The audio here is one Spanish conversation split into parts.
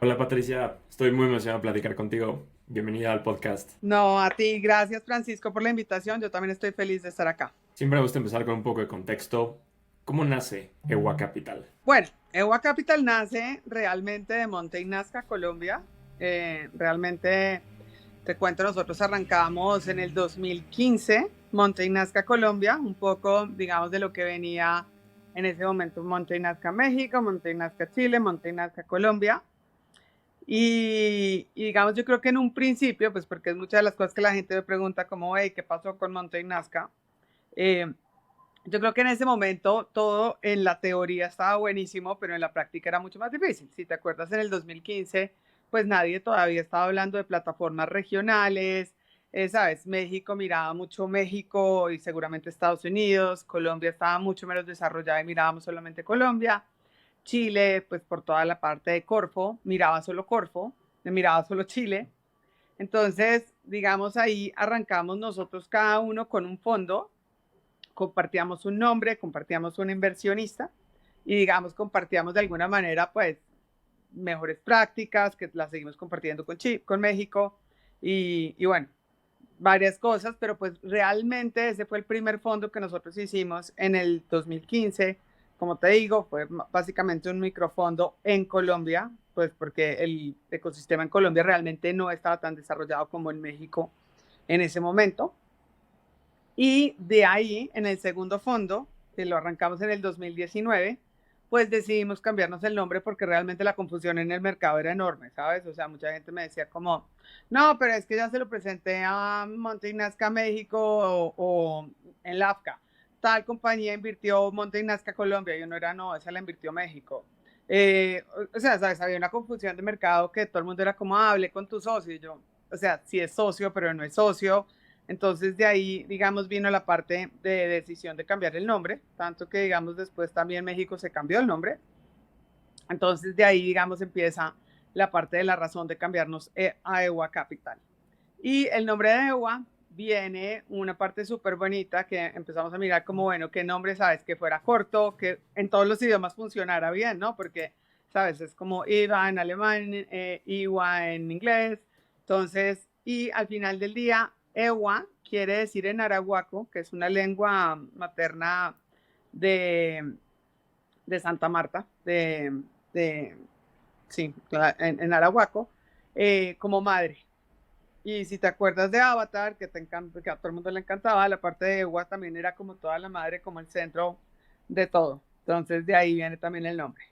Hola Patricia, estoy muy emocionado de platicar contigo. Bienvenida al podcast. No, a ti, gracias Francisco por la invitación. Yo también estoy feliz de estar acá. Siempre me gusta empezar con un poco de contexto. ¿Cómo nace Ewa Capital? Bueno, EWA Capital nace realmente de Monte Nazca, Colombia. Realmente, te cuento, nosotros arrancamos en el 2015, Monte Nazca, Colombia, un poco, digamos, de lo que venía en ese momento Monte Nazca, México, Monte Nazca, Chile, Monte Nazca, Colombia. Y digamos, yo creo que en un principio, pues porque es muchas de las cosas que la gente me pregunta, como, hey, ¿qué pasó con Monte Nazca? Eh, yo creo que en ese momento todo en la teoría estaba buenísimo, pero en la práctica era mucho más difícil. Si te acuerdas, en el 2015, pues nadie todavía estaba hablando de plataformas regionales. Sabes, México miraba mucho México y seguramente Estados Unidos. Colombia estaba mucho menos desarrollada y mirábamos solamente Colombia. Chile, pues por toda la parte de Corfo, miraba solo Chile. Entonces, digamos, ahí arrancamos nosotros cada uno con un fondo, compartíamos un nombre, compartíamos un inversionista y digamos compartíamos de alguna manera pues mejores prácticas que las seguimos compartiendo con México y bueno, varias cosas, pero pues realmente ese fue el primer fondo que nosotros hicimos en el 2015. Como te digo, fue básicamente un microfondo en Colombia, pues porque el ecosistema en Colombia realmente no estaba tan desarrollado como en México en ese momento. Y de ahí, en el segundo fondo, que lo arrancamos en el 2019, pues decidimos cambiarnos el nombre porque realmente la confusión en el mercado era enorme, ¿sabes? O sea, mucha gente me decía como, no, pero es que ya se lo presenté a Monte Nazca México o en LAFCA. Tal compañía invirtió Monte Nazca Colombia. Y yo no era, no, esa la invirtió México. O sea, ¿sabes? Había una confusión de mercado que todo el mundo era como, hable con tu socio. Y yo, o sea, sí es socio, pero no es socio. Entonces de ahí, digamos, vino la parte de decisión de cambiar el nombre, tanto que, digamos, después también México se cambió el nombre. Entonces de ahí, digamos, empieza la parte de la razón de cambiarnos a EWA Capital. Y el nombre de EWA viene una parte súper bonita que empezamos a mirar como, bueno, qué nombre, sabes, que fuera corto, que en todos los idiomas funcionara bien, ¿no? Porque, sabes, es como IVA en alemán, IWA en inglés. Entonces, y al final del día, EWA quiere decir en arahuaco, que es una lengua materna de, de Santa Marta, de sí, en arahuaco, como madre. Y si te acuerdas de Avatar, que a todo el mundo le encantaba, la parte de Ewa también era como toda la madre, como el centro de todo. Entonces de ahí viene también el nombre.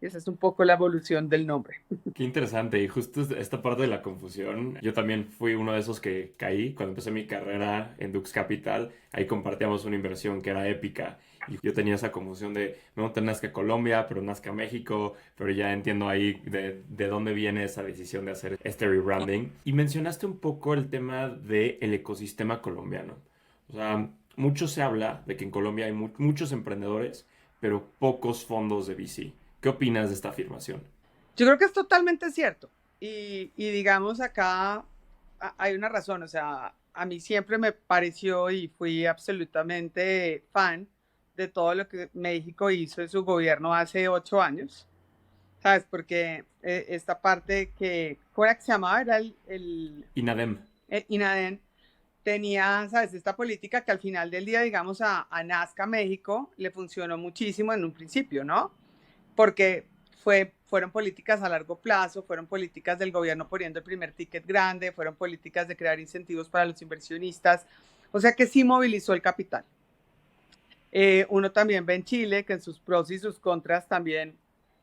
Y esa es un poco la evolución del nombre. Qué interesante. Y justo esta parte de la confusión, yo también fui uno de esos que caí cuando empecé mi carrera en Dux Capital. Ahí compartíamos una inversión que era épica. Y yo tenía esa confusión de, me gusta Nazca Colombia, pero Nazca México, pero ya entiendo ahí de dónde viene esa decisión de hacer este rebranding. Y mencionaste un poco el tema del ecosistema colombiano. O sea, mucho se habla de que en Colombia hay muchos emprendedores, pero pocos fondos de VC. ¿Qué opinas de esta afirmación? Yo creo que es totalmente cierto. Y digamos, acá hay una razón. O sea, a mí siempre me pareció y fui absolutamente fan de todo lo que México hizo en su gobierno hace 8 años. ¿Sabes? Porque esta parte que, ¿cómo era que se llamaba? Era INADEM. el INADEN, tenía, ¿sabes? Esta política que al final del día, digamos, a Nazca México le funcionó muchísimo en un principio, ¿no? Porque fueron políticas a largo plazo, fueron políticas del gobierno poniendo el primer ticket grande, fueron políticas de crear incentivos para los inversionistas, o sea que sí movilizó el capital. Uno también ve en Chile que en sus pros y sus contras también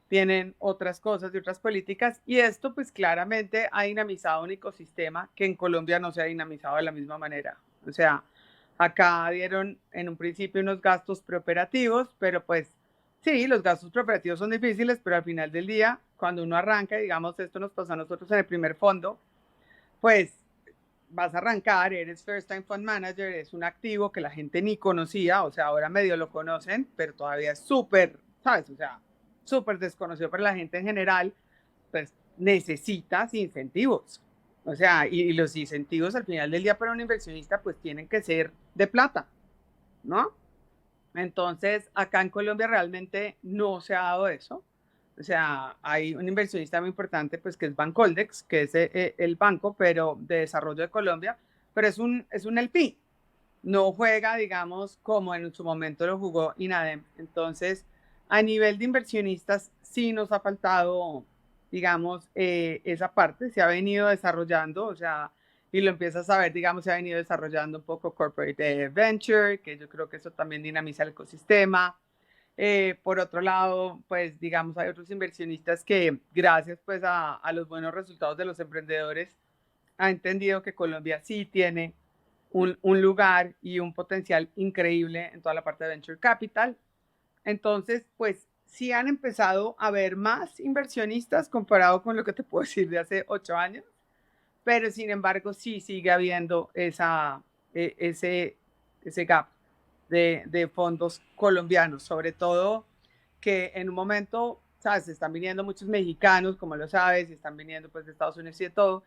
tienen otras cosas y otras políticas, y esto pues claramente ha dinamizado un ecosistema que en Colombia no se ha dinamizado de la misma manera. O sea, acá dieron en un principio unos gastos preoperativos, pero pues sí, los gastos preoperativos son difíciles, pero al final del día, cuando uno arranca, digamos, esto nos pasó a nosotros en el primer fondo, pues vas a arrancar, eres First Time Fund Manager, es un activo que la gente ni conocía, o sea, ahora medio lo conocen, pero todavía es súper, ¿sabes? O sea, súper desconocido para la gente en general, pues necesitas incentivos. O sea, y los incentivos al final del día para un inversionista pues tienen que ser de plata, ¿no? Entonces, acá en Colombia realmente no se ha dado eso. O sea, hay un inversionista muy importante, pues que es Bancoldex, que es el banco pero de desarrollo de Colombia, pero es un LP. No juega, digamos, como en su momento lo jugó INADEM. Entonces, a nivel de inversionistas, sí nos ha faltado, digamos, esa parte. Se ha venido desarrollando, o sea, y lo empiezas a ver, digamos, se ha venido desarrollando un poco corporate venture, que yo creo que eso también dinamiza el ecosistema. Por otro lado, pues digamos, hay otros inversionistas que gracias pues a los buenos resultados de los emprendedores, ha entendido que Colombia sí tiene un lugar y un potencial increíble en toda la parte de venture capital. Entonces, pues sí han empezado a haber más inversionistas comparado con lo que te puedo decir de hace 8 años, pero sin embargo sí sigue habiendo ese gap de fondos colombianos, sobre todo que en un momento, ¿sabes? Están viniendo muchos mexicanos, como lo sabes, y están viniendo pues de Estados Unidos y de todo,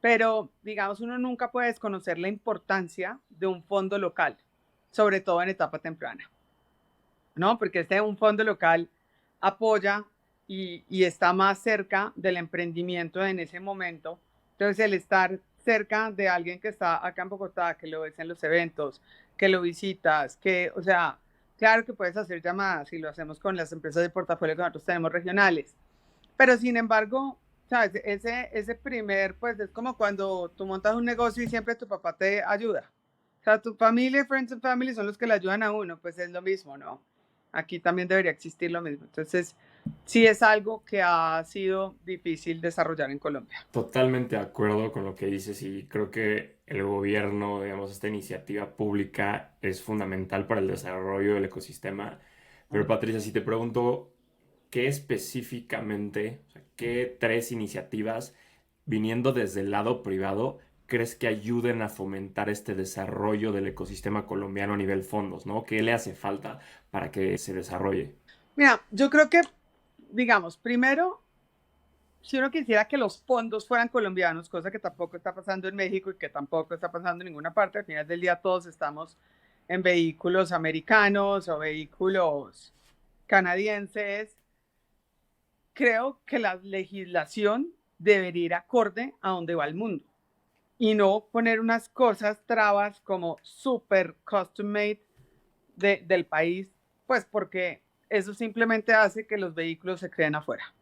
pero digamos uno nunca puede desconocer la importancia de un fondo local, sobre todo en etapa temprana, ¿no? Porque un fondo local apoya y está más cerca del emprendimiento en ese momento. Entonces, el estar cerca de alguien que está acá en Bogotá, que lo ves en los eventos, que lo visitas, que, o sea, claro que puedes hacer llamadas y lo hacemos con las empresas de portafolio que nosotros tenemos regionales, pero sin embargo, ¿sabes? Ese primer, pues es como cuando tú montas un negocio y siempre tu papá te ayuda. O sea, tu familia, friends and family son los que le ayudan a uno, pues es lo mismo, ¿no? Aquí también debería existir lo mismo. Entonces, sí es algo que ha sido difícil desarrollar en Colombia. Totalmente de acuerdo con lo que dices y creo que el gobierno, digamos, esta iniciativa pública es fundamental para el desarrollo del ecosistema. Pero Patricia, si te pregunto, ¿qué específicamente, o sea, qué tres iniciativas viniendo desde el lado privado crees que ayuden a fomentar este desarrollo del ecosistema colombiano a nivel fondos, ¿no? ¿Qué le hace falta para que se desarrolle? Mira, yo creo que, digamos, primero, si uno quisiera que los fondos fueran colombianos, cosa que tampoco está pasando en México y que tampoco está pasando en ninguna parte, al final del día todos estamos en vehículos americanos o vehículos canadienses, creo que la legislación debería ir acorde a donde va el mundo y no poner unas cosas trabas como super custom made del país, pues porque eso simplemente hace que los vehículos se creen afuera.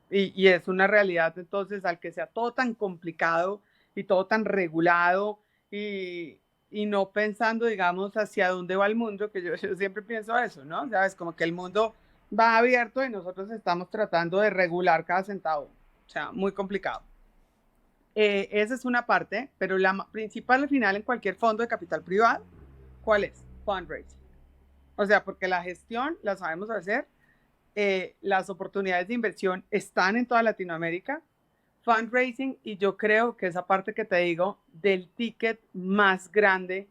Y es una realidad entonces al que sea todo tan complicado y todo tan regulado y no pensando, digamos, hacia dónde va el mundo, que yo siempre pienso eso, ¿no? Sabes, como que el mundo va abierto y nosotros estamos tratando de regular cada centavo. O sea, muy complicado. Esa es una parte, pero la principal al final en cualquier fondo de capital privado, ¿cuál es? Fundraising. O sea, porque la gestión la sabemos hacer, las oportunidades de inversión están en toda Latinoamérica, fundraising, y yo creo que esa parte que te digo del ticket más grande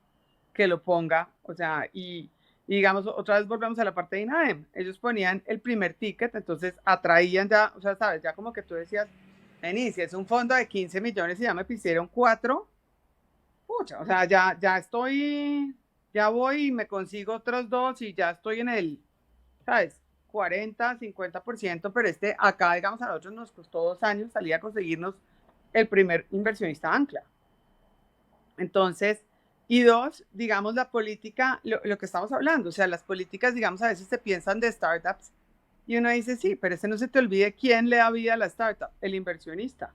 que lo ponga, o sea, y digamos, otra vez volvemos a la parte de INADEM, ellos ponían el primer ticket, entonces atraían ya, o sea, sabes, ya como que tú decías, Enicia, es un fondo de 15 millones y ya me pidieron 4, pucha, o sea, ya estoy, ya voy y me consigo otros 2 y ya estoy en el, ¿sabes? 40, 50%, pero acá, digamos, a nosotros nos costó 2 años salir a conseguirnos el primer inversionista ancla. Entonces, y dos, digamos, la política, lo que estamos hablando, o sea, las políticas, digamos, a veces se piensan de startups y uno dice, sí, pero ese no se te olvide quién le da vida a la startup, el inversionista.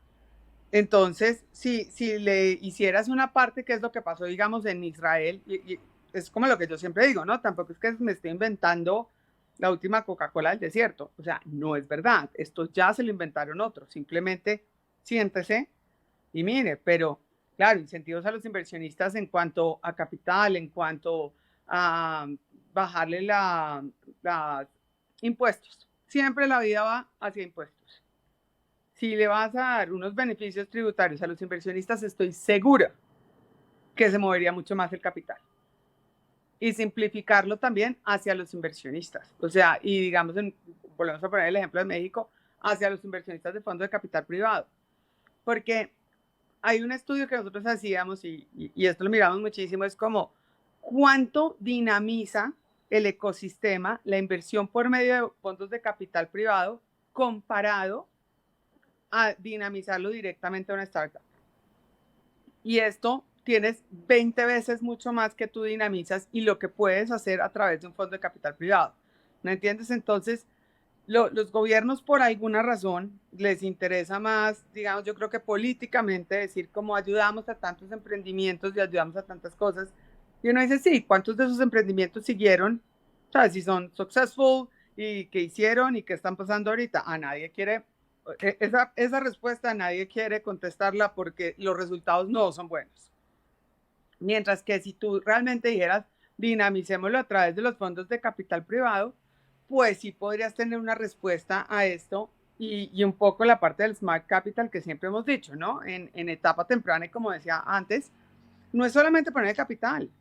Entonces, si le hicieras una parte, que es lo que pasó, digamos, en Israel, y es como lo que yo siempre digo, ¿no? Tampoco es que me estoy inventando la última Coca-Cola del desierto. O sea, no es verdad. Esto ya se lo inventaron otros. Simplemente siéntese y mire, pero claro, incentivos a los inversionistas en cuanto a capital, en cuanto a bajarle la impuestos. Siempre la vida va hacia impuestos. Si le vas a dar unos beneficios tributarios a los inversionistas, estoy segura que se movería mucho más el capital. Y simplificarlo también hacia los inversionistas. O sea, y digamos, volvemos a poner el ejemplo de México, hacia los inversionistas de fondos de capital privado. Porque hay un estudio que nosotros hacíamos y esto lo miramos muchísimo, es como cuánto dinamiza el ecosistema la inversión por medio de fondos de capital privado comparado a dinamizarlo directamente a una startup. Y esto tienes 20 veces mucho más que tú dinamizas y lo que puedes hacer a través de un fondo de capital privado. ¿Me entiendes? Entonces, los gobiernos por alguna razón les interesa más, digamos, yo creo que políticamente decir cómo ayudamos a tantos emprendimientos y ayudamos a tantas cosas. Y uno dice, sí, ¿cuántos de esos emprendimientos siguieron? ¿Sabes? Si son successful y qué hicieron y qué están pasando ahorita. A nadie quiere, esa respuesta nadie quiere contestarla porque los resultados no son buenos. Mientras que si tú realmente dijeras, dinamicémoslo a través de los fondos de capital privado, pues sí podrías tener una respuesta a esto y un poco la parte del Smart Capital que siempre hemos dicho, ¿no? En etapa temprana, y como decía antes, no es solamente poner el capital.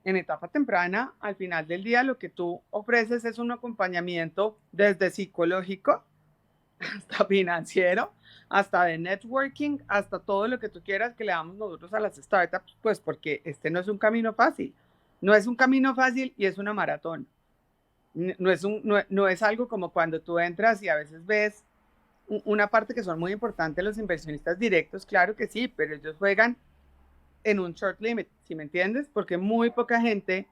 En etapa temprana, al final del día, lo que tú ofreces es un acompañamiento desde psicológico hasta financiero, hasta de networking, hasta todo lo que tú quieras que le damos nosotros a las startups, pues porque este no es un camino fácil. No es un camino fácil y es una maratón. No es algo como cuando tú entras y a veces ves una parte que son muy importantes los inversionistas directos, claro que sí, pero ellos juegan en un short limit, ¿sí me entiendes? Porque muy poca gente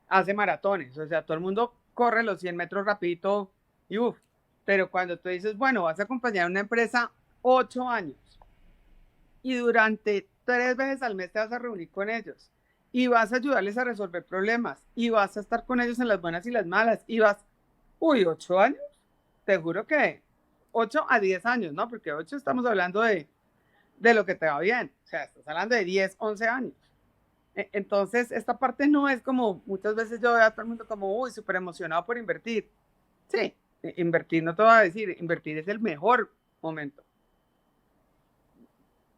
hace maratones, o sea, todo el mundo corre los 100 metros rapidito y uff, pero cuando tú dices, bueno, vas a acompañar a una empresa 8 años y durante 3 veces al mes te vas a reunir con ellos y vas a ayudarles a resolver problemas y vas a estar con ellos en las buenas y las malas y vas, uy, 8 años, te juro que 8 a 10 años, ¿no? Porque 8 estamos hablando de lo que te va bien, o sea, estás hablando de 10, 11 años. Entonces, esta parte no es como, muchas veces yo veo a todo el mundo como, uy, súper emocionado por invertir. Sí, invertir no te voy a decir, invertir es el mejor momento.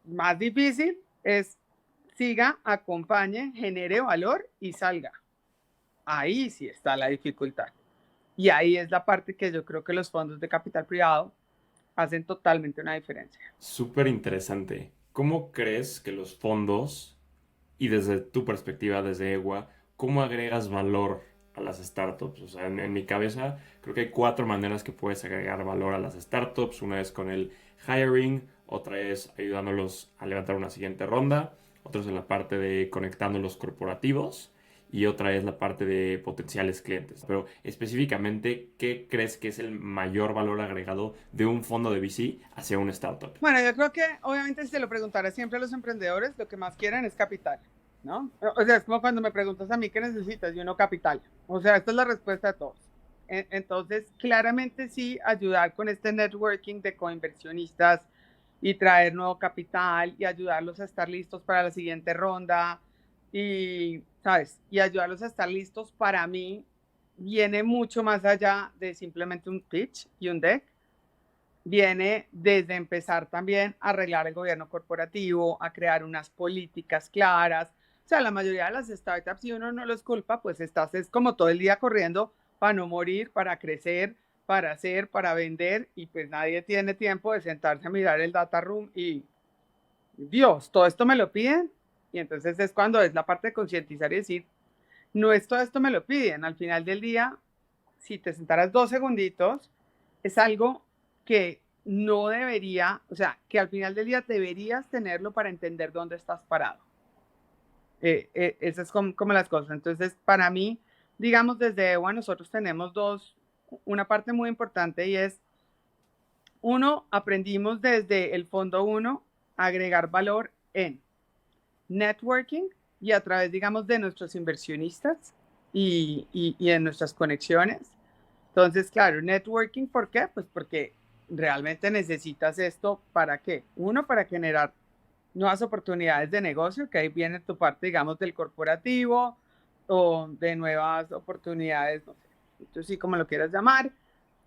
Más difícil es siga, acompañe, genere valor y salga. Ahí sí está la dificultad. Y ahí es la parte que yo creo que los fondos de capital privado hacen totalmente una diferencia. Súper interesante. ¿Cómo crees que los fondos, y desde tu perspectiva, desde EWA, cómo agregas valor a las startups? O sea, en mi cabeza creo que hay cuatro maneras que puedes agregar valor a las startups. Una es con el hiring, otra es ayudándolos a levantar una siguiente ronda, otra es en la parte de conectando los corporativos y otra es la parte de potenciales clientes. Pero específicamente, ¿qué crees que es el mayor valor agregado de un fondo de VC hacia una startup? Bueno, yo creo que obviamente si se lo preguntara siempre a los emprendedores, lo que más quieren es capital, ¿no? O sea, es como cuando me preguntas a mí qué necesitas, yo no capital. O sea, esta es la respuesta de todos. Entonces, claramente sí, ayudar con este networking de coinversionistas y traer nuevo capital y ayudarlos a estar listos para la siguiente ronda y, ¿sabes? Y ayudarlos a estar listos para mí viene mucho más allá de simplemente un pitch y un deck. Viene desde empezar también a arreglar el gobierno corporativo, a crear unas políticas claras. O sea, la mayoría de las startups, si uno no los culpa, pues estás es como todo el día corriendo para no morir, para crecer, para hacer, para vender, y pues nadie tiene tiempo de sentarse a mirar el data room y, Dios, todo esto me lo piden. Y entonces es cuando es la parte de concientizar y decir, no es todo esto me lo piden. Al final del día, si te sentaras 2 segunditos, es algo que no debería, o sea, que al final del día deberías tenerlo para entender dónde estás parado. Esas es como las cosas. Entonces, para mí, digamos, desde EWA nosotros tenemos una parte muy importante y es, uno, aprendimos desde el fondo 1 a agregar valor en networking y a través, digamos, de nuestros inversionistas y en nuestras conexiones. Entonces, claro, networking, ¿por qué? Pues porque realmente necesitas esto para qué? Uno, para generar nuevas oportunidades de negocio, que ahí viene tu parte, digamos, del corporativo o de nuevas oportunidades, no sé, tú sí como lo quieras llamar.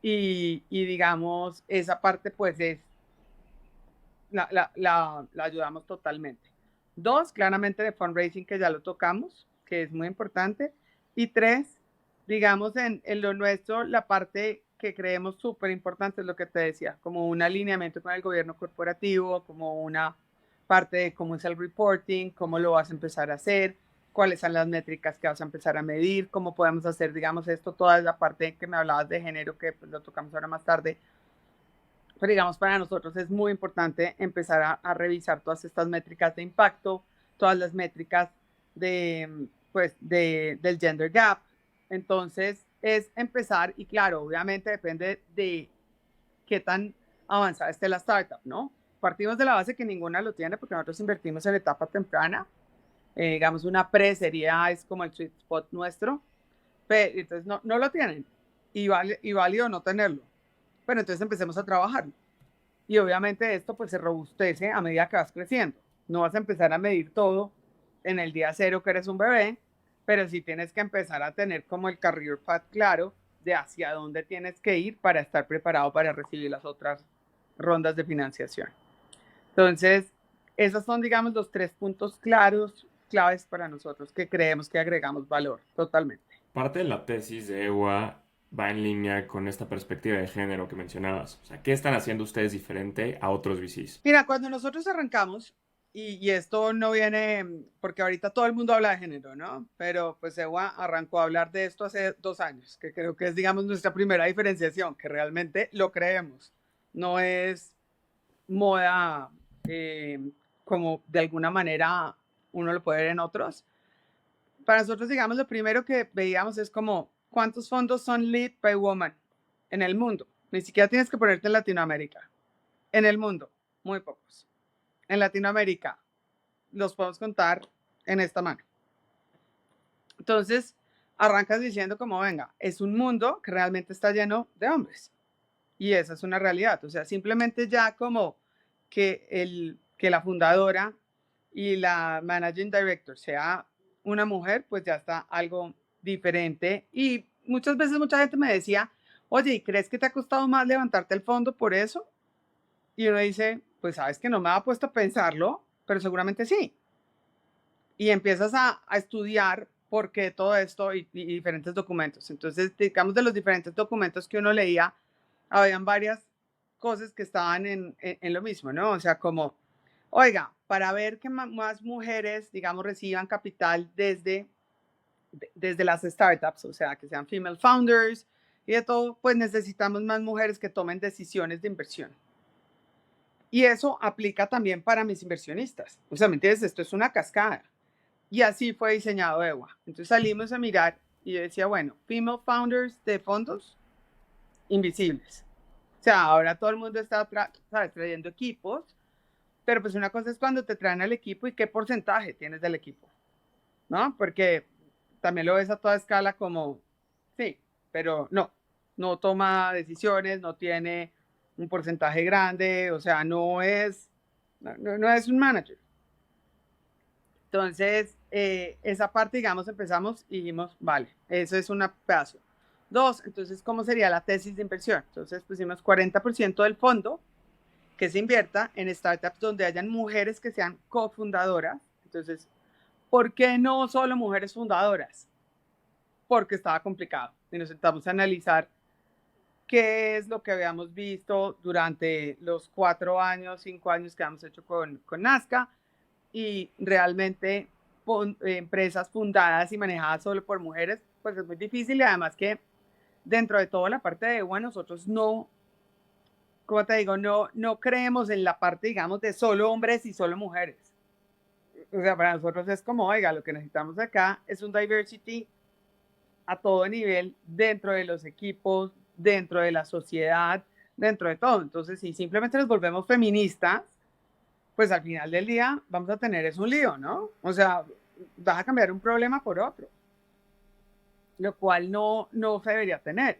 Y digamos, esa parte pues es, la ayudamos totalmente. Dos, claramente de fundraising, que ya lo tocamos, que es muy importante. Y tres, digamos, en lo nuestro, la parte que creemos súper importante es lo que te decía, como un alineamiento con el gobierno corporativo, como una parte de cómo es el reporting, cómo lo vas a empezar a hacer, cuáles son las métricas que vas a empezar a medir, cómo podemos hacer, digamos, esto, toda la parte que me hablabas de género, que pues, lo tocamos ahora más tarde, Pero digamos, para nosotros es muy importante empezar a revisar todas estas métricas de impacto, todas las métricas del gender gap. Entonces, es empezar, y claro, obviamente depende de qué tan avanzada esté la startup, ¿no? Partimos de la base que ninguna lo tiene porque nosotros invertimos en etapa temprana. Digamos, una pre-sería es como el sweet spot nuestro, pero entonces no lo tienen y válido no tenerlo. Pero entonces empecemos a trabajarlo. Y obviamente esto pues se robustece a medida que vas creciendo. No vas a empezar a medir todo en el día cero que eres un bebé, pero sí tienes que empezar a tener como el career path claro de hacia dónde tienes que ir para estar preparado para recibir las otras rondas de financiación. Entonces, esos son, digamos, los 3 puntos claves para nosotros que creemos que agregamos valor totalmente. Parte de la tesis de EWA va en línea con esta perspectiva de género que mencionabas. O sea, ¿qué están haciendo ustedes diferente a otros VCs? Mira, cuando nosotros arrancamos, y esto no viene, porque ahorita todo el mundo habla de género, ¿no? Pero pues EWA arrancó a hablar de esto hace 2 años, que creo que es, digamos, nuestra primera diferenciación, que realmente lo creemos. No es moda como de alguna manera uno lo puede ver en otros. Para nosotros, digamos, lo primero que veíamos es como cuántos fondos son lead by woman en el mundo. Ni siquiera tienes que ponerte en Latinoamérica. En el mundo, muy pocos. En Latinoamérica, los podemos contar en esta mano. Entonces, arrancas diciendo como, venga, es un mundo que realmente está lleno de hombres. Y esa es una realidad. O sea, simplemente ya como que la fundadora y la managing director sea una mujer, pues ya está algo diferente. Y muchas veces mucha gente me decía, oye, ¿y crees que te ha costado más levantarte el fondo por eso? Y uno dice, pues sabes que no me ha puesto a pensarlo, pero seguramente sí. Y empiezas a estudiar por qué todo esto y diferentes documentos. Entonces, digamos, de los diferentes documentos que uno leía, habían varias cosas que estaban en lo mismo, ¿no? O sea, como, oiga, para ver que más mujeres, digamos, reciban capital desde las startups, o sea, que sean female founders y de todo, pues necesitamos más mujeres que tomen decisiones de inversión. Y eso aplica también para mis inversionistas. O sea, ¿me entiendes? Esto es una cascada. Y así fue diseñado EWA. Entonces salimos a mirar y yo decía, bueno, female founders de fondos invisibles. O sea, ahora todo el mundo está trayendo equipos, pero pues una cosa es cuando te traen al equipo y qué porcentaje tienes del equipo, ¿no? Porque también lo ves a toda escala como, sí, pero no toma decisiones, no tiene un porcentaje grande, o sea, no es un manager. Entonces, esa parte, digamos, empezamos y dijimos, vale, eso es un pedazo. 2, entonces, ¿cómo sería la tesis de inversión? Entonces, pusimos 40% del fondo que se invierta en startups donde hayan mujeres que sean cofundadoras. Entonces, ¿por qué no solo mujeres fundadoras? Porque estaba complicado y nos sentamos a analizar qué es lo que habíamos visto durante los 4 años, 5 años que hemos hecho con Nazca y realmente empresas fundadas y manejadas solo por mujeres, pues es muy difícil y además que dentro de toda la parte de EWA nosotros no, como te digo, no creemos en la parte, digamos, de solo hombres y solo mujeres. O sea, para nosotros es como, oiga, lo que necesitamos acá es un diversity a todo nivel dentro de los equipos, dentro de la sociedad, dentro de todo. Entonces, si simplemente nos volvemos feministas, pues al final del día vamos a tener es un lío, ¿no? O sea, vas a cambiar un problema por otro, lo cual no se debería tener.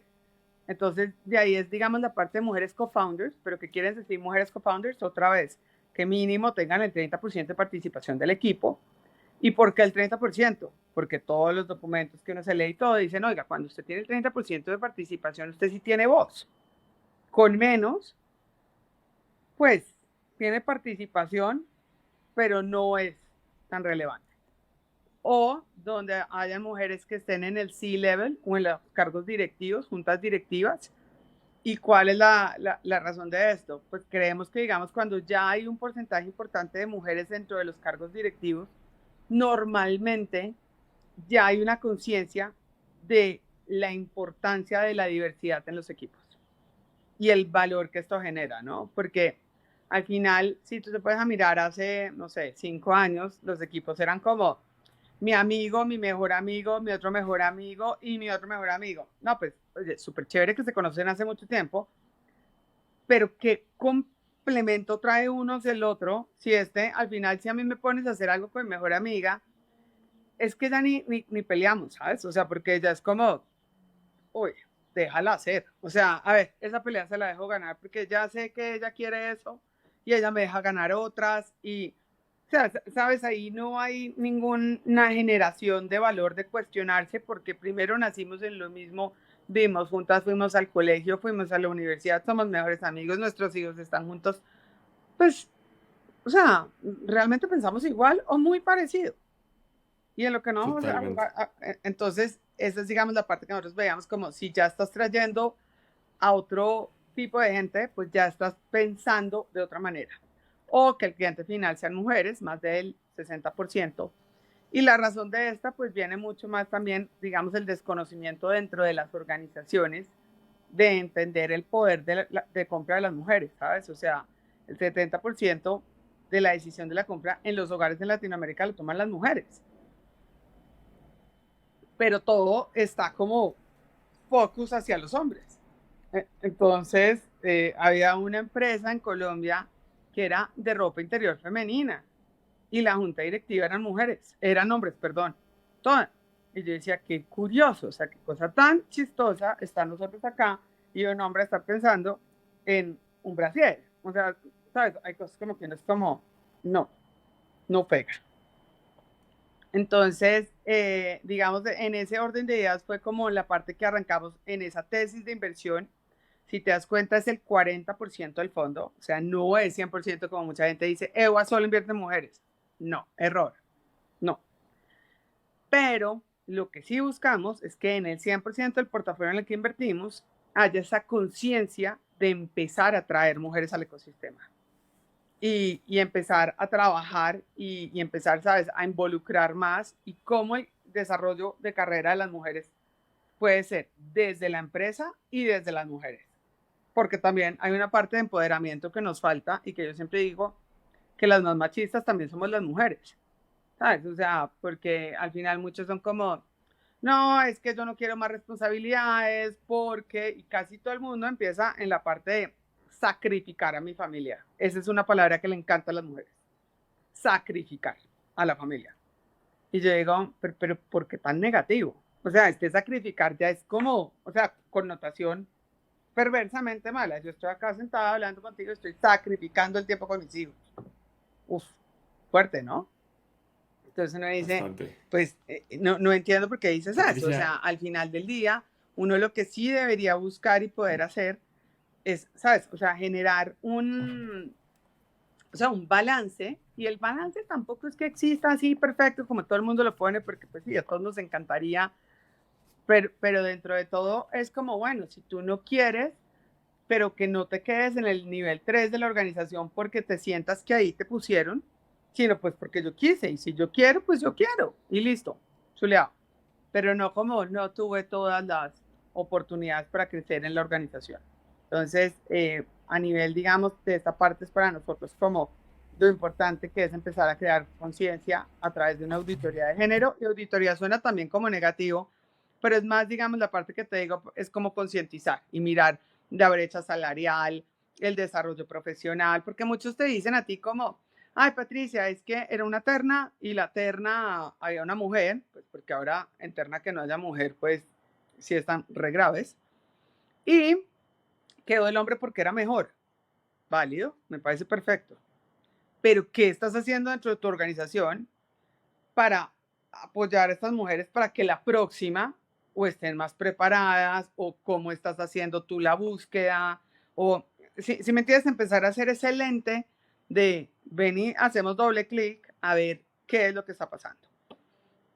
Entonces, de ahí es, digamos, la parte de mujeres co-founders, pero ¿qué quieren decir mujeres co-founders? Otra vez, que mínimo tengan el 30% de participación del equipo. ¿Y por qué el 30%? Porque todos los documentos que uno se lee y todo dicen, oiga, cuando usted tiene el 30% de participación, usted sí tiene voz. Con menos, pues, tiene participación, pero no es tan relevante. O donde hayan mujeres que estén en el C-level o en los cargos directivos, juntas directivas. ¿Y cuál es la razón de esto? Pues creemos que, digamos, cuando ya hay un porcentaje importante de mujeres dentro de los cargos directivos, normalmente ya hay una conciencia de la importancia de la diversidad en los equipos. y el valor que esto genera, ¿no? Porque al final, si tú te puedes mirar hace, no sé, 5 años, los equipos eran como mi amigo, mi mejor amigo, mi otro mejor amigo y mi otro mejor amigo. No, pues, oye, súper chévere que se conocen hace mucho tiempo, pero ¿qué complemento trae uno del otro? Si al final, si a mí me pones a hacer algo con mi mejor amiga, es que ya ni peleamos, ¿sabes? O sea, porque ya es como, uy, déjala hacer. O sea, a ver, esa pelea se la dejo ganar porque ya sé que ella quiere eso y ella me deja ganar otras y, o sea, sabes, ahí no hay ninguna generación de valor de cuestionarse porque primero nacimos en lo mismo, vimos juntas, fuimos al colegio, fuimos a la universidad, somos mejores amigos, nuestros hijos están juntos, pues, o sea, realmente pensamos igual o muy parecido. Y en lo que no vamos a Totalmente. jugar, entonces, esa es, digamos, la parte que nosotros veíamos como si ya estás trayendo a otro tipo de gente, pues ya estás pensando de otra manera. O que el cliente final sean mujeres, más del 60%. Y la razón de esta, pues viene mucho más también, digamos, el desconocimiento dentro de las organizaciones de entender el poder de compra de las mujeres, ¿sabes? O sea, el 70% de la decisión de la compra en los hogares en Latinoamérica lo toman las mujeres. Pero todo está como focus hacia los hombres. Entonces, había una empresa en Colombia que era de ropa interior femenina y la junta directiva eran mujeres, eran hombres, perdón, todas. Y yo decía, qué curioso, o sea, qué cosa tan chistosa, están nosotros acá y un hombre está pensando en un brasier. O sea, ¿sabes? Hay cosas como que no es como, no, no pega. Entonces, digamos, en ese orden de ideas fue como la parte que arrancamos en esa tesis de inversión. Si te das cuenta, es el 40% del fondo, o sea, no es 100% como mucha gente dice, EWA solo invierte en mujeres. No, error, no. Pero lo que sí buscamos es que en el 100% del portafolio en el que invertimos haya esa conciencia de empezar a traer mujeres al ecosistema y empezar a trabajar y empezar, ¿sabes?, a involucrar más y cómo el desarrollo de carrera de las mujeres puede ser desde la empresa y desde las mujeres. Porque también hay una parte de empoderamiento que nos falta y que yo siempre digo que las más machistas también somos las mujeres, ¿sabes? O sea, porque al final muchos son como, no, es que yo no quiero más responsabilidades porque, y casi todo el mundo empieza en la parte de sacrificar a mi familia. Esa es una palabra que le encanta a las mujeres. Sacrificar a la familia. Y yo digo, pero ¿por qué tan negativo? O sea, sacrificar ya es como, o sea, connotación perversamente mala. Yo estoy acá sentada hablando contigo, estoy sacrificando el tiempo con mis hijos. Uf, fuerte, ¿no? Entonces uno dice, Bastante. pues no entiendo por qué dices eso. O Patricia, sea, al final del día, uno lo que sí debería buscar y poder hacer es, ¿sabes? O sea, generar un balance. Y el balance tampoco es que exista así perfecto como todo el mundo lo pone, porque pues sí, a todos nos encantaría. Pero dentro de todo es como, bueno, si tú no quieres, pero que no te quedes en el nivel 3 de la organización porque te sientas que ahí te pusieron, sino pues porque yo quise, y si yo quiero, pues yo quiero, y listo, chuleado. Pero no como no tuve todas las oportunidades para crecer en la organización. Entonces, a nivel, digamos, de esta parte es para nosotros como lo importante que es empezar a crear conciencia a través de una auditoría de género, y auditoría suena también como negativo, pero es más, digamos, la parte que te digo es como concientizar y mirar la brecha salarial, el desarrollo profesional, porque muchos te dicen a ti como, ay Patricia, es que era una terna y la terna había una mujer, pues porque ahora en terna que no haya mujer, pues sí están re graves, y quedó el hombre porque era mejor. Válido, me parece perfecto. Pero ¿qué estás haciendo dentro de tu organización para apoyar a estas mujeres para que la próxima o estén más preparadas, o cómo estás haciendo tú la búsqueda, o si me entiendes, empezar a hacer ese lente de venir, hacemos doble clic a ver qué es lo que está pasando.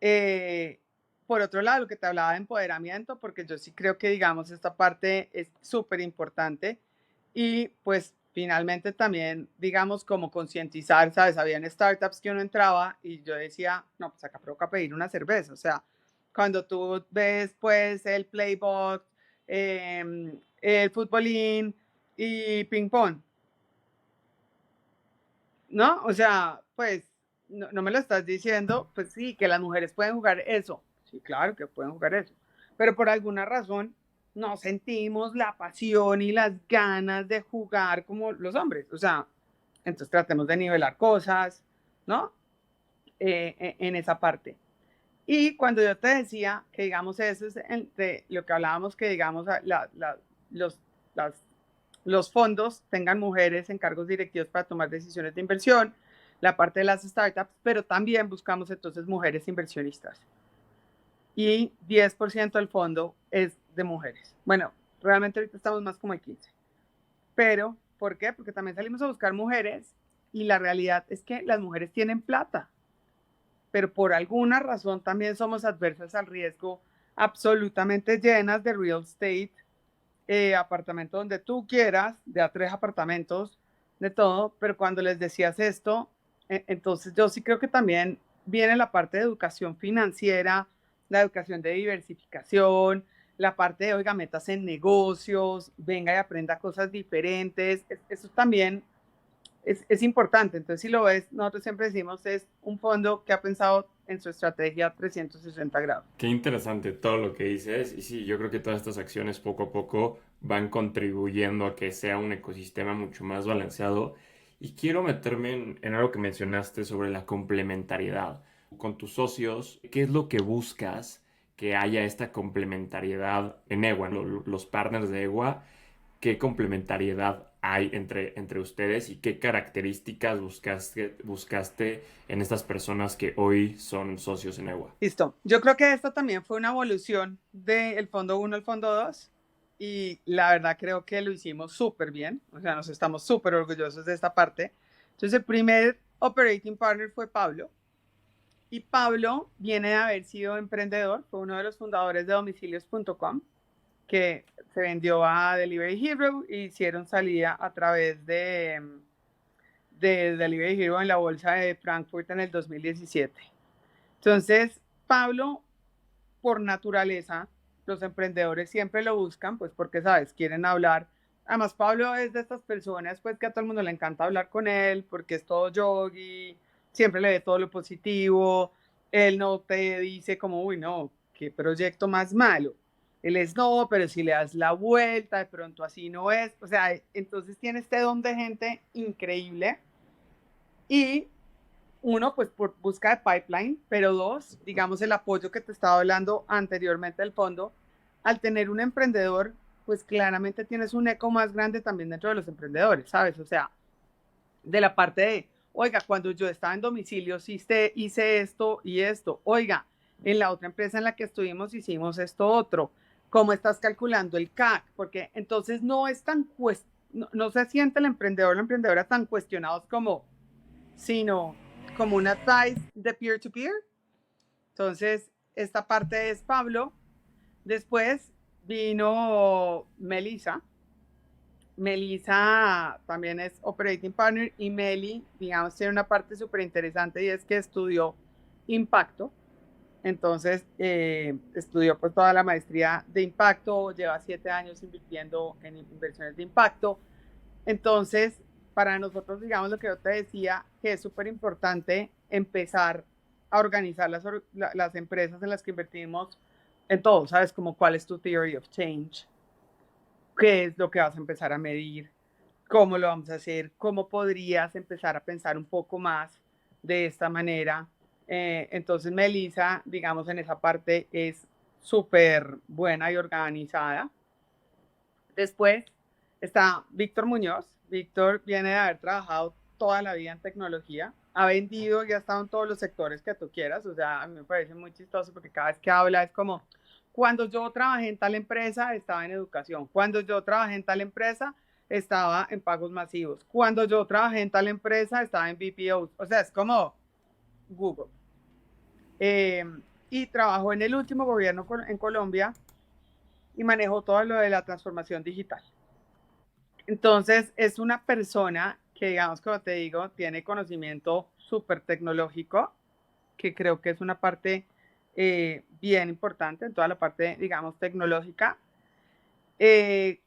Eh, por otro lado, lo que te hablaba de empoderamiento, porque yo sí creo que, digamos, esta parte es súper importante y pues finalmente también, digamos, como concientizar, ¿sabes? Habían startups que uno entraba y yo decía, no, pues acá provoca pedir una cerveza, o sea, cuando tú ves pues el Playbox, el futbolín, y ping pong, ¿no? O sea, pues no me lo estás diciendo, pues sí, que las mujeres pueden jugar eso. Sí, claro que pueden jugar eso. Pero por alguna razón no sentimos la pasión y las ganas de jugar como los hombres. O sea, entonces tratemos de nivelar cosas, ¿no? En esa parte. Y cuando yo te decía que, digamos, eso es entre lo que hablábamos, que, digamos, los, las los fondos tengan mujeres en cargos directivos para tomar decisiones de inversión, la parte de las startups, pero también buscamos entonces mujeres inversionistas. Y 10% del fondo es de mujeres. Bueno, realmente ahorita estamos más como el 15%. Pero, ¿por qué? Porque también salimos a buscar mujeres y la realidad es que las mujeres tienen plata, pero por alguna razón también somos adversas al riesgo, absolutamente llenas de real estate, apartamento donde tú quieras, de a 3 apartamentos, de todo, pero cuando les decías esto, entonces yo sí creo que también viene la parte de educación financiera, la educación de diversificación, la parte de, oiga, metas en negocios, venga y aprenda cosas diferentes, eso también es importante. Entonces, si lo ves, nosotros siempre decimos, es un fondo que ha pensado en su estrategia 360 grados. Qué interesante todo lo que dices. Y sí, yo creo que todas estas acciones poco a poco van contribuyendo a que sea un ecosistema mucho más balanceado. Y quiero meterme en algo que mencionaste sobre la complementariedad. Con tus socios, ¿qué es lo que buscas que haya esta complementariedad en EWA, los partners de EWA? ¿Qué complementariedad hay entre ustedes y qué características buscaste en estas personas que hoy son socios en EWA? Listo. Yo creo que esto también fue una evolución del fondo 1 al fondo 2 y la verdad creo que lo hicimos súper bien, o sea, nos estamos súper orgullosos de esta parte. Entonces el primer operating partner fue Pablo y Pablo viene de haber sido emprendedor, fue uno de los fundadores de domicilios.com que se vendió a Delivery Hero y hicieron salida a través de Delivery Hero en la bolsa de Frankfurt en el 2017. Entonces, Pablo, por naturaleza, los emprendedores siempre lo buscan, pues porque, ¿sabes? Quieren hablar. Además, Pablo es de estas personas, pues que a todo el mundo le encanta hablar con él, porque es todo yogi, siempre le ve todo lo positivo, él no te dice como, uy, no, qué proyecto más malo. Él es no, pero si le das la vuelta, de pronto así no es. O sea, entonces tiene este don de gente increíble. Y uno, pues por busca de pipeline, pero dos, digamos el apoyo que te estaba hablando anteriormente del fondo, al tener un emprendedor, pues claramente tienes un eco más grande también dentro de los emprendedores, ¿sabes? O sea, de la parte de, oiga, cuando yo estaba en domicilio hice esto y esto, oiga, en la otra empresa en la que estuvimos hicimos esto otro, ¿cómo estás calculando el CAC? Porque entonces no es tan, no se siente el emprendedor, la emprendedora tan cuestionados como, sino como una advice de peer-to-peer. Entonces, esta parte es Pablo. Después vino Melissa. Melissa también es operating partner y Meli, digamos, tiene una parte súper interesante y es que estudió impacto. Entonces, estudió pues toda la maestría de impacto, lleva 7 años invirtiendo en inversiones de impacto. Entonces, para nosotros, digamos lo que yo te decía, que es súper importante empezar a organizar las empresas en las que invertimos en todo, ¿sabes? Como cuál es tu theory of change, qué es lo que vas a empezar a medir, cómo lo vamos a hacer, cómo podrías empezar a pensar un poco más de esta manera. Entonces, Melissa, digamos, en esa parte es súper buena y organizada. Después está Víctor Muñoz. Víctor viene de haber trabajado toda la vida en tecnología, ha vendido y ha estado en todos los sectores que tú quieras. O sea, a mí me parece muy chistoso porque cada vez que habla es como, cuando yo trabajé en tal empresa estaba en educación, cuando yo trabajé en tal empresa estaba en pagos masivos, cuando yo trabajé en tal empresa estaba en BPOs. O sea, es como Google. Eh, y trabajó en el último gobierno en Colombia y manejó todo lo de la transformación digital. Entonces, es una persona que, digamos, como te digo, tiene conocimiento súper tecnológico, que creo que es una parte bien importante en toda la parte, digamos, tecnológica.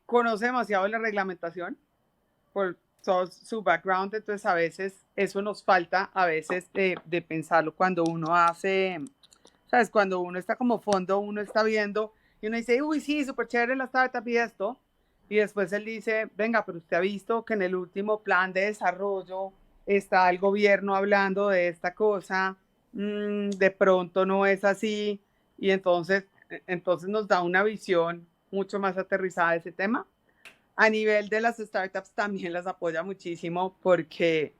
conoce demasiado la reglamentación por todo su background, entonces a veces eso nos falta a veces de pensarlo cuando uno hace, ¿sabes? Cuando uno está como fondo, uno está viendo y uno dice, uy, sí, súper chévere la startup y esto, y después él dice, venga, pero usted ha visto que en el último plan de desarrollo está el gobierno hablando de esta cosa, de pronto no es así, y entonces nos da una visión mucho más aterrizada de ese tema. A nivel de las startups también las apoya muchísimo porque,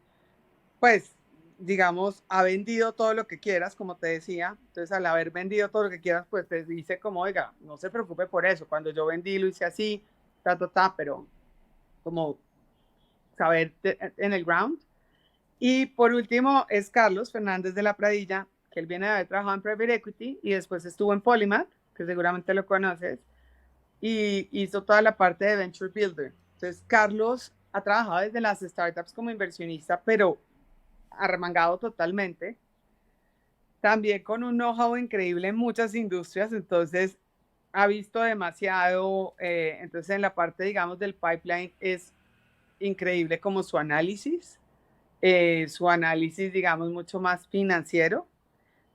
pues, digamos, ha vendido todo lo que quieras, como te decía. Entonces, al haber vendido todo lo que quieras, pues te dice como, oiga, no se preocupe por eso. Cuando yo vendí lo hice así, pero como saber en el ground. Y por último es Carlos Fernández de la Pradilla, que él viene de haber trabajado en Private Equity y después estuvo en Polymath, que seguramente lo conoces, y hizo toda la parte de Venture Builder. Entonces, Carlos ha trabajado desde las startups como inversionista, pero arremangado totalmente. También con un know-how increíble en muchas industrias, entonces ha visto demasiado. Entonces, en la parte, digamos, del pipeline es increíble como su análisis, digamos, mucho más financiero.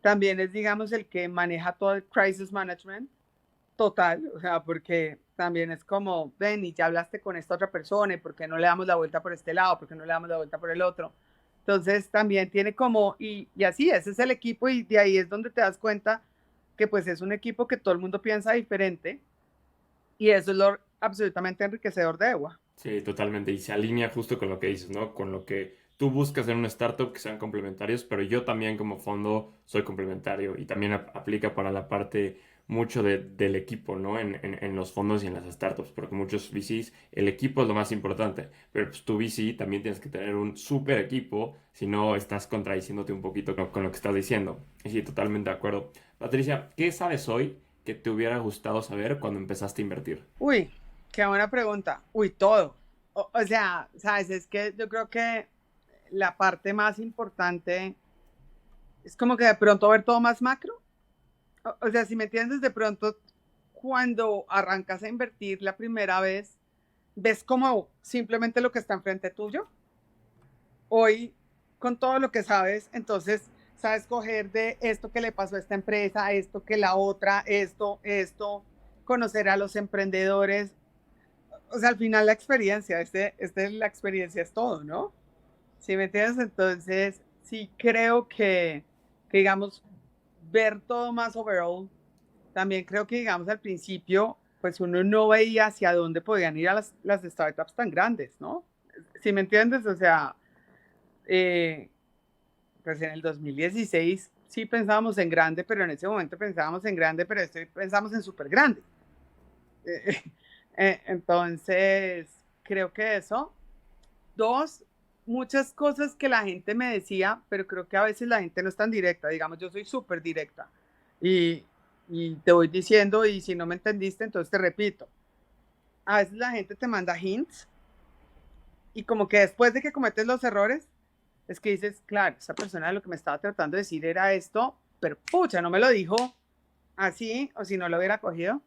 También es, digamos, el que maneja todo el crisis management total, o sea, porque también es como, ven y ya hablaste con esta otra persona, ¿y por qué no le damos la vuelta por este lado? ¿Por qué no le damos la vuelta por el otro? Entonces también tiene como, y así, ese es el equipo y de ahí es donde te das cuenta que pues es un equipo que todo el mundo piensa diferente y eso es lo absolutamente enriquecedor de EWA. Sí, totalmente. Y se alinea justo con lo que dices, ¿no? Con lo que tú buscas en una startup que sean complementarios, pero yo también como fondo soy complementario y también aplica para la parte mucho del equipo, ¿no? En los fondos y en las startups, porque muchos VCs, el equipo es lo más importante, pero pues tu VC también tienes que tener un súper equipo, si no estás contradiciéndote un poquito con lo que estás diciendo. Y sí, totalmente de acuerdo. Patricia, ¿qué sabes hoy que te hubiera gustado saber cuando empezaste a invertir? Uy, qué buena pregunta. Uy, todo. O sea, sabes, es que yo creo que la parte más importante es como que de pronto ver todo más macro. O sea, si me entiendes, de pronto cuando arrancas a invertir la primera vez, ves como simplemente lo que está enfrente tuyo. Hoy, con todo lo que sabes, entonces sabes coger de esto que le pasó a esta empresa, esto que la otra, esto, conocer a los emprendedores. O sea, al final la experiencia, la experiencia es todo, ¿no? ¿Sí me entiendes? Entonces, sí creo que digamos, ver todo más overall. También creo que, digamos, al principio, pues uno no veía hacia dónde podían ir a las startups tan grandes, ¿no? ¿Sí me entiendes? O sea, eh, pues en el 2016 sí pensábamos en grande, pero en ese momento pensábamos en grande, pero esto pensamos en súper grande. Eh, entonces, creo que eso. Dos, muchas cosas que la gente me decía, pero creo que a veces la gente no es tan directa. Digamos, yo soy súper directa y, y te voy diciendo y si no me entendiste, entonces te repito. A veces la gente te manda hints y como que después de que cometes los errores, es que dices, claro, esa persona lo que me estaba tratando de decir era esto, pero pucha, no me lo dijo así o si no lo hubiera cogido.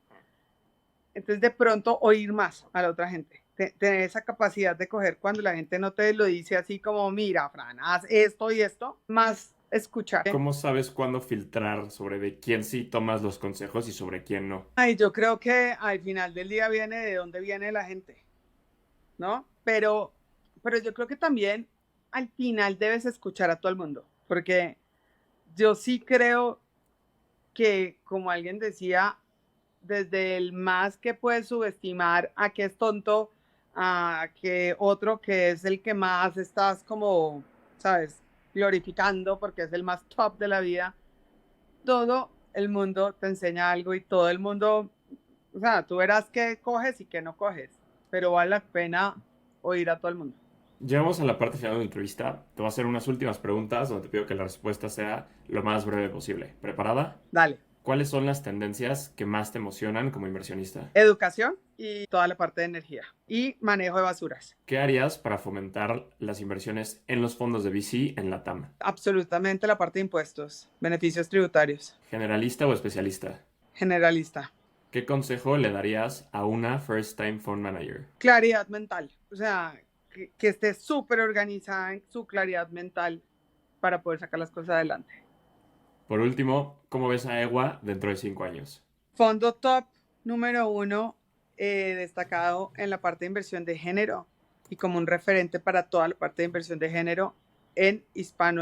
Entonces de pronto oír más a la otra gente, tener esa capacidad de coger cuando la gente no te lo dice así como, mira, Fran, haz esto y esto, más escuchar. ¿Cómo sabes cuándo filtrar sobre de quién sí tomas los consejos y sobre quién no? Ay, yo creo que al final del día viene de dónde viene la gente, ¿no? Pero yo creo que también al final debes escuchar a todo el mundo, porque yo sí creo que, como alguien decía, desde el más que puedes subestimar a que es tonto, a que otro que es el que más estás como, ¿sabes? Glorificando porque es el más top de la vida. Todo el mundo te enseña algo y todo el mundo, o sea, tú verás qué coges y qué no coges, pero vale la pena oír a todo el mundo. Llegamos a la parte final de la entrevista. Te voy a hacer unas últimas preguntas donde te pido que la respuesta sea lo más breve posible. ¿Preparada? Dale. ¿Cuáles son las tendencias que más te emocionan como inversionista? Educación y toda la parte de energía y manejo de basuras. ¿Qué harías para fomentar las inversiones en los fondos de VC en la TAM? Absolutamente la parte de impuestos, beneficios tributarios, ¿Generalista o especialista? generalista. ¿Qué consejo le darías a una first time fund manager? Claridad mental, o sea, que esté súper organizada en su claridad mental para poder sacar las cosas adelante. Por último, ¿cómo ves a EWA dentro de 5 años? Fondo top número 1, destacado en la parte de inversión de género y como un referente para toda la parte de inversión de género en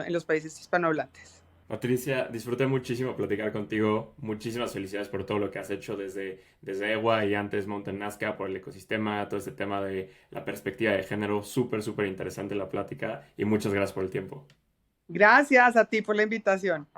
los países hispanohablantes. Patricia, disfruté muchísimo platicar contigo. Muchísimas felicidades por todo lo que has hecho desde EWA y antes Mountain Nazca, por el ecosistema, todo este tema de la perspectiva de género. Súper, súper interesante la plática y muchas gracias por el tiempo. Gracias a ti por la invitación.